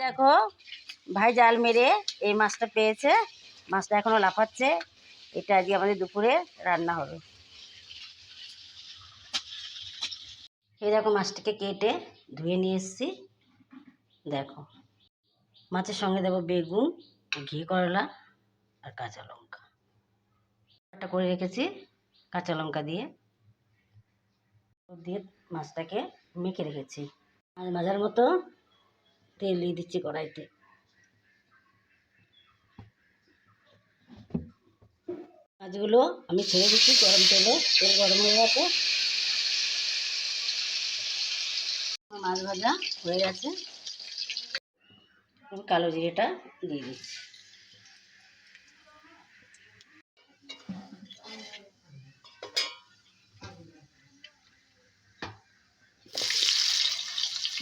দেখো ভাই জাল মেরে এই মাছটা পেয়েছে, মাছটা এখনো লাফাচ্ছে। এটা আজকে আমাদের দুপুরে রান্না হবে। এই দেখো মাছটাকে কেটে ধুয়ে নিয়ে এসেছি। দেখো মাছের সঙ্গে দেবো বেগুন, ঘি করলা আর কাঁচা লঙ্কা। একটা করে রেখেছি কাঁচা লঙ্কা দিয়ে দিয়ে মাছটাকে মেখে রেখেছি। আর মাঝার মতো তেল দিয়ে দিচ্ছি কড়াইতে। মাছগুলো আমি ছেড়ে দিচ্ছি গরম তেলে। তেল গরম হয়ে গেছে, মাছ ভাজা হয়ে গেছে। কালো জিরেটা দিয়ে দিচ্ছি।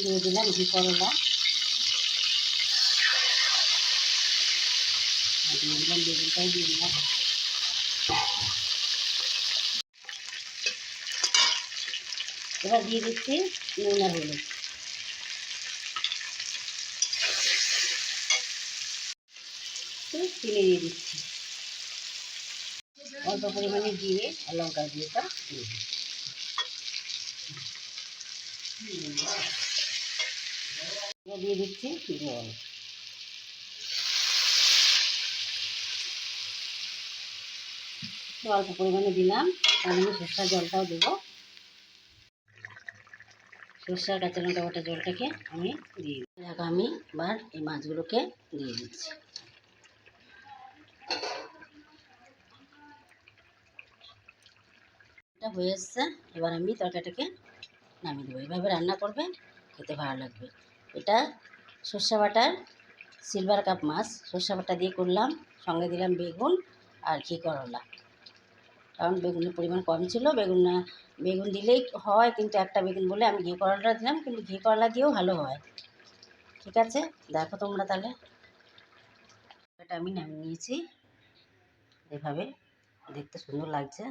দিয়ে দিলাম ঘি করলা, দিয়ে দিলাম বেগুনটাও দিয়ে দিলাম। এবার দিয়ে দিচ্ছি নুন আর হলুদ। চিনি দিয়ে দিচ্ছি, অল্প পরিমাণে দিয়ে আর লঙ্কা দিয়েটা দিয়ে দিচ্ছি। দিয়ে দিচ্ছি জল। অল্প পরিমাণে দিলাম, আমি সরষার জলটাও দেবো। সরষার কাঁচা লঙ্কা বাটা জলটাকে আমি দিয়ে দিই। দেখো আমি এবার এই মাছগুলোকে দিয়ে দিচ্ছি। এটা হয়ে এসছে, এবার আমি তরকারিটাকে নামিয়ে দেবো। এভাবে রান্না করবে, খেতে ভালো লাগবে। এটা সর্ষে বাটার সিলভার কাপ মাছ, সর্ষে বাটা দিয়ে করলাম। সঙ্গে দিলাম বেগুন আর ঘি করলা, কারণ বেগুনের পরিমাণ কম ছিল। বেগুন দিলেই হয়, কিন্তু একটা বেগুন বলে আমি ঘি করলাটা দিলাম, কিন্তু ঘি করলা দিয়েও ভালো হয়। ঠিক আছে, দেখো তোমরা তাহলে। এটা আমি নামিয়ে নিয়েছি, এভাবে দেখতে সুন্দর লাগছে।